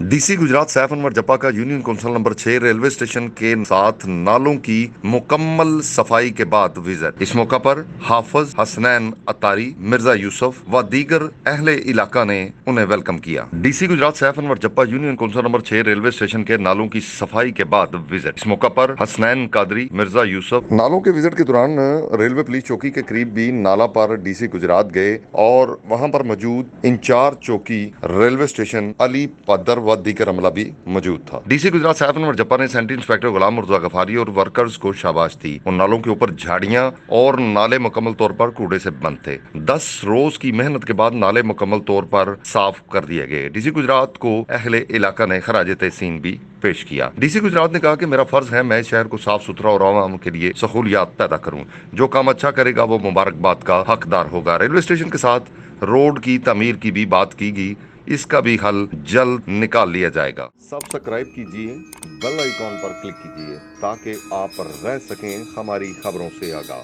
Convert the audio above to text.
DC Gujrat Saif Anwar जप्पा का union council number 6 railway station के साथ नालों की मुकम्मल सफाई के बाद विजिट। इस मौका पर हाफिज हसनैन अतारी, मिर्जा यूसुफ व दीगर अहले इलाका ने उन्हें वेलकम किया। DC Gujrat Saif Anwar Jappa union council number 6 railway station के नालों की सफाई के बाद विजिट। इस मौका पर हसनैन कादरी, मिर्जा यूसुफ नालों के विजिट के दौरान रेलवे पुलिस चौकी के करीब भी नाला पर डीसी गुजरात गए और वहां पर मौजूद इंचार्ज चौकी रेलवे स्टेशन अली पदर व दीगर अमला भी मौजूद था। डीसी गुजरात सैफ अनवर जप्पा ने सेंट्री इंस्पेक्टर गुलाम मुर्तजा गफारी और वर्कर्स को शाबाश दी। उन नालों के ऊपर झाड़ियां और नाले मुकम्मल तौर पर कूड़े से बंद थे। 10 रोज की मेहनत के बाद नाले मुकम्मल तौर पर साफ कर दिए गए। डीसी गुजरात को अहले इलाका ने खराज तहसीन भी पेश किया। डीसी गुजरात ने कहा कि मेरा फर्ज है मैं शहर को साफ सुथरा और आवाम के लिए सहूलियात पैदा करूं। जो काम अच्छा करेगा वो मुबारकबाद का हकदार होगा। रेलवे स्टेशन के साथ रोड की तमीर की भी बात की गई, इसका भी हल जल्द निकाल लिया जाएगा। सब्सक्राइब कीजिए, बेल आइकॉन पर क्लिक कीजिए ताकि आप रह सकें हमारी खबरों से आगाह।